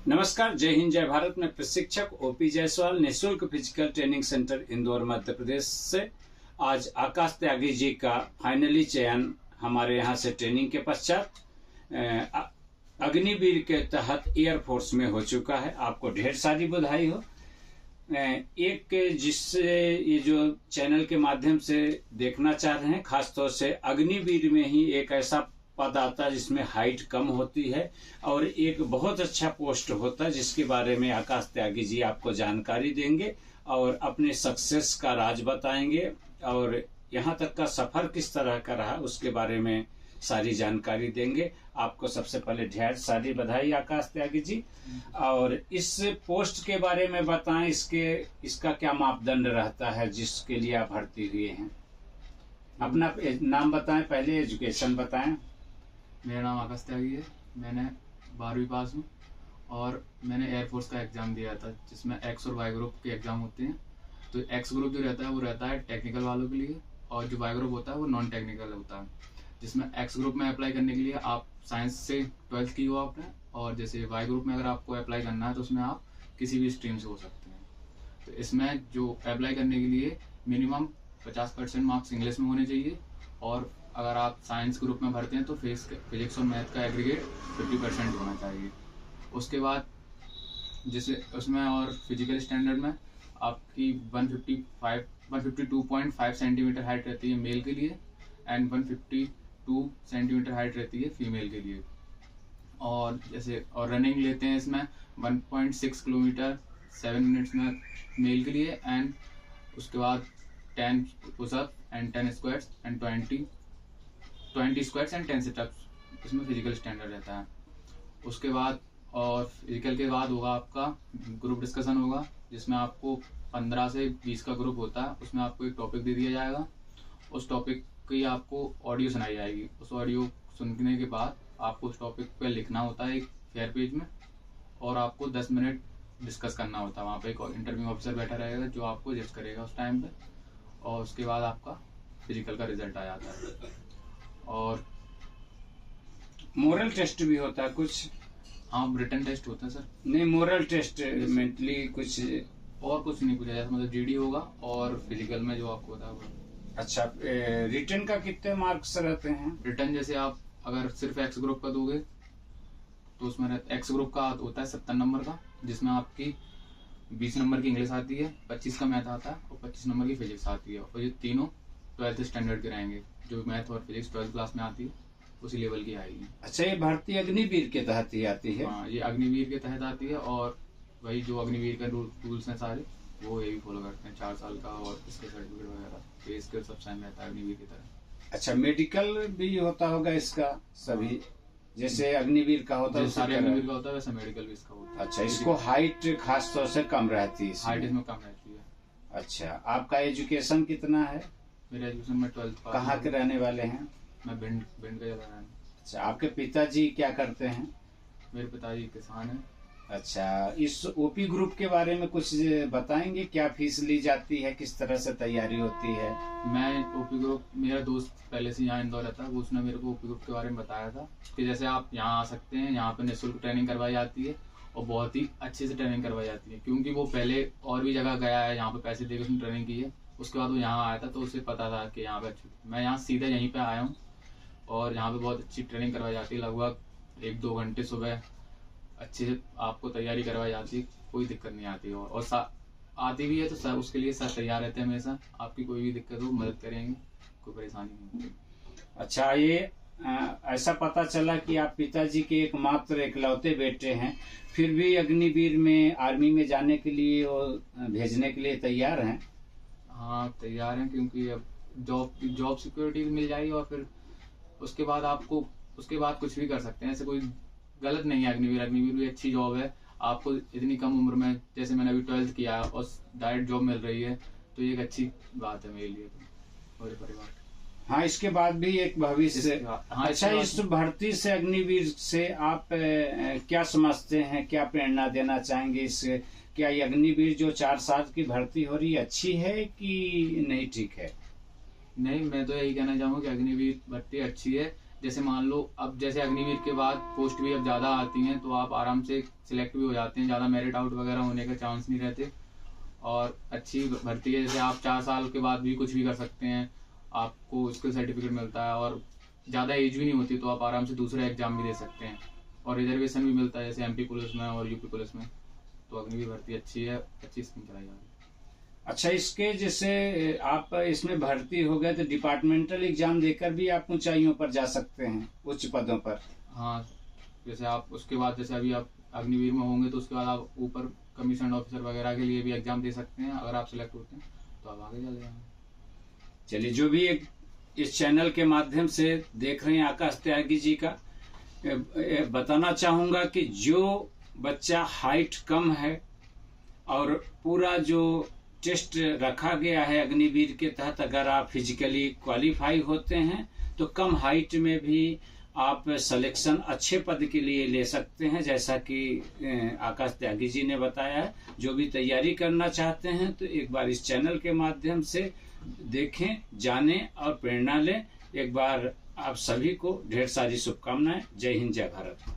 नमस्कार, जय हिंद जय भारत में प्रशिक्षक ओपी जायसवाल, निःशुल्क physical training centre Indore Madhya Pradesh से। आज आकाश त्यागी जी का फाइनली चयन हमारे यहाँ से ट्रेनिंग के पश्चात अग्निवीर के तहत एयरफोर्स में हो चुका है। आपको ढेर सारी बधाई हो। एक जिससे ये जो चैनल के माध्यम से देखना चाह रहे हैं, खासतौर से अग्निवीर में ही एक ऐसा पद आता है जिसमें हाइट कम होती है और एक बहुत अच्छा पोस्ट होता है, जिसके बारे में आकाश त्यागी जी आपको जानकारी देंगे और अपने सक्सेस का राज बताएंगे और यहाँ तक का सफर किस तरह का रहा उसके बारे में सारी जानकारी देंगे। आपको सबसे पहले ढेर सारी बधाई आकाश त्यागी जी। और इस पोस्ट के बारे में बताएं, इसका क्या मापदंड रहता है जिसके लिए आप भर्ती हुए हैं? अपना नाम बताएं, पहले एजुकेशन बताएं। मेरा नाम आकाश त्यागी है। मैंने 12वीं पास हूँ और मैंने एयरफोर्स का एग्ज़ाम दिया था जिसमें एक्स और वाई ग्रुप के एग्ज़ाम होते हैं। तो एक्स ग्रुप जो रहता है वो रहता है टेक्निकल वालों के लिए और जो वाई ग्रुप होता है वो नॉन टेक्निकल होता है। जिसमें एक्स ग्रुप में अप्लाई करने के लिए आप साइंस से 12th की हो आपने, और जैसे वाई ग्रुप में अगर आपको अप्लाई करना है तो उसमें आप किसी भी स्ट्रीम से हो सकते हैं। तो इसमें जो अप्लाई करने के लिए मिनिमम 50% मार्क्स इंग्लिश में होने चाहिए, और अगर आप साइंस ग्रुप में भरते हैं तो फिजिक्स और मैथ का एग्रीगेट 50% होना चाहिए। उसके बाद जैसे उसमें और फिजिकल स्टैंडर्ड में आपकी 152.5 सेंटीमीटर हाइट रहती है मेल के लिए एंड 152 सेंटीमीटर हाइट रहती है फीमेल के लिए। और जैसे और रनिंग लेते हैं इसमें 1.6 किलोमीटर 7 मिनट्स में मेल के लिए, एंड उसके बाद 10 pushup and 10 squats and 20 squats and 10 situps इसमें फिजिकल स्टैंडर्ड रहता है। उसके बाद और फिजिकल के बाद होगा आपका ग्रुप डिस्कशन होगा, जिसमें आपको 15 से 20 का ग्रुप होता है। उसमें आपको एक टॉपिक दे दिया जाएगा, उस टॉपिक की आपको ऑडियो सुनाई जाएगी। उस ऑडियो सुनने के बाद आपको उस टॉपिक पे लिखना होता है एक फेयर पेज में, और आपको 10 मिनट डिस्कस करना होता है। वहाँ पे एक इंटरव्यू ऑफिसर बैठा रहेगा जो आपको जज करेगा उस टाइम पे, और उसके बाद आपका फिजिकल का रिजल्ट आ जाता है। और मोरल टेस्ट भी होता है कुछ? हाँ, रिटन टेस्ट होता है सर। नहीं, मोरल टेस्ट मेंटली कुछ और कुछ नहीं पूछा जाता, मतलब जीडी होगा और फिजिकल में जो आपको होता है वो। अच्छा, रिटन का कितने मार्क्स रहते हैं? रिटन जैसे आप अगर सिर्फ एक्स ग्रुप का दोगे तो उसमें एक्स ग्रुप का होता है 70 नंबर का, जिसमें आपकी 20 नंबर की इंग्लिश आती है, 25 का मैथ आता है और 25 नंबर की फिजिक्स आती है। और ये तीनों 12th स्टैंडर्ड के रहेंगे। जो मैथ और फिजिक्स 12th क्लास में आती है उसी लेवल की आएगी। अच्छा, ये भर्ती अग्निवीर के तहत ही आती है? हाँ, ये अग्निवीर के तहत आती है, और वही जो अग्निवीर के रूल्स हैं सारे वो यही फॉलो करते हैं। 4 साल का और इसके सर्टिफिकेट वगैरह पे स्केल सब सेम रहता है अग्निवीर की तरह। अच्छा, मेडिकल भी होता होगा इसका सभी, जैसे अग्निवीर का होता है? सारे अग्निवीर का होता है वैसा मेडिकल भी इसका होता है। अच्छा, इसको हाइट खास तौर से कम रहती है? हाइट इसमें कम रहती है। अच्छा, आपका एजुकेशन कितना है? मेरा एजुकेशन में 12th पास। कहाँ के रहने वाले हैं? मैं भिंड का जला है। अच्छा, आपके पिताजी क्या करते हैं? मेरे पिताजी किसान हैं। अच्छा, इस ओपी ग्रुप के बारे में कुछ बताएंगे? क्या फीस ली जाती है, किस तरह से तैयारी होती है? मैं ओपी ग्रुप, मेरा दोस्त पहले से यहाँ इंदौर रहता है, वो उसने मेरे को ओपी ग्रुप के बारे में बताया था कि जैसे आप यहाँ आ सकते हैं, यहाँ पे निःशुल्क ट्रेनिंग करवाई जाती है और बहुत ही अच्छे से ट्रेनिंग करवाई जाती है। क्योंकि वो पहले और भी जगह गया है, यहाँ पे पैसे देकर उसने ट्रेनिंग की है, उसके बाद वो यहाँ आया था तो उसे पता था कि यहाँ पे अच्छी। मैं यहाँ सीधे यहीं पे आया हूँ और यहाँ पे बहुत अच्छी ट्रेनिंग करवाई जाती है। लगभग 1-2 घंटे सुबह अच्छे से आपको तैयारी करवाई जाती है, कोई दिक्कत नहीं आती है। और आती भी है तो सर उसके लिए सर तैयार रहते हैं हमेशा, आपकी कोई भी दिक्कत हो मदद करेंगे, कोई परेशानी नहीं होगी। अच्छा, ये ऐसा पता चला कि आप पिताजी के एकमात्र इकलौते बेटे हैं, फिर भी अग्निवीर में आर्मी में जाने के लिए और भेजने के लिए तैयार हैं? हाँ, तैयार हैं, क्योंकि अब जॉब सिक्योरिटी भी मिल जाएगी और फिर उसके बाद आपको उसके बाद कुछ भी कर सकते हैं। ऐसे कोई गलत नहीं है। अग्निवीर भी अच्छी जॉब है। आपको इतनी कम उम्र में, जैसे मैंने अभी 12th किया और डायरेक्ट जॉब मिल रही है, तो ये एक अच्छी बात है मेरे लिए और परिवार। हाँ, इसके बाद भी एक भविष्य। हाँ, अच्छा, इस भर्ती से अग्निवीर से आप क्या समझते हैं, क्या प्रेरणा देना चाहेंगे? इससे क्या ये अग्निवीर जो 4 साल की भर्ती हो रही है अच्छी है कि नहीं ठीक है? नहीं, मैं तो यही कहना चाहूँगा कि अग्निवीर भर्ती अच्छी है। जैसे मान लो अब जैसे अग्निवीर के बाद पोस्ट भी अब ज़्यादा आती हैं, तो आप आराम से सिलेक्ट भी हो जाते हैं, ज़्यादा मेरिट आउट वगैरह होने का चांस नहीं रहते। और अच्छी भर्ती है, जैसे आप 4 साल के बाद भी कुछ भी कर सकते हैं, आपको स्किल सर्टिफिकेट मिलता है, और ज़्यादा एज भी नहीं होती, तो आप आराम से दूसरे एग्जाम भी दे सकते हैं, और रिजर्वेशन भी मिलता है जैसे MP पुलिस में और UP पुलिस में। तो अग्निवीर भर्ती अच्छी है, अच्छी स्कीम चलाई जा रही है। अच्छा, इसके जैसे आप इसमें भर्ती हो गए तो डिपार्टमेंटल एग्जाम देकर भी आप ऊंचाइयों पर जा सकते हैं, उच्च पदों पर। हाँ, जैसे आप उसके बाद जैसे अभी आप अग्निवीर में होंगे तो उसके बाद आप ऊपर कमीशन ऑफिसर वगैरह के लिए भी एग्जाम दे सकते हैं। अगर आप सिलेक्ट होते हैं तो आप आगे चले जाएंगे। चलिए, जो भी एक इस चैनल के माध्यम से देख रहे हैं आकाश त्यागी जी का, बताना चाहूंगा कि जो बच्चा हाइट कम है और पूरा जो टेस्ट रखा गया है अग्निवीर के तहत, अगर आप फिजिकली क्वालिफाई होते हैं तो कम हाइट में भी आप सिलेक्शन अच्छे पद के लिए ले सकते हैं, जैसा कि आकाश त्यागी जी ने बताया है। जो भी तैयारी करना चाहते हैं तो एक बार इस चैनल के माध्यम से देखें, जानें और प्रेरणा लें। एक बार आप सभी को ढेर सारी शुभकामनाएं। जय हिंद, जय भारत।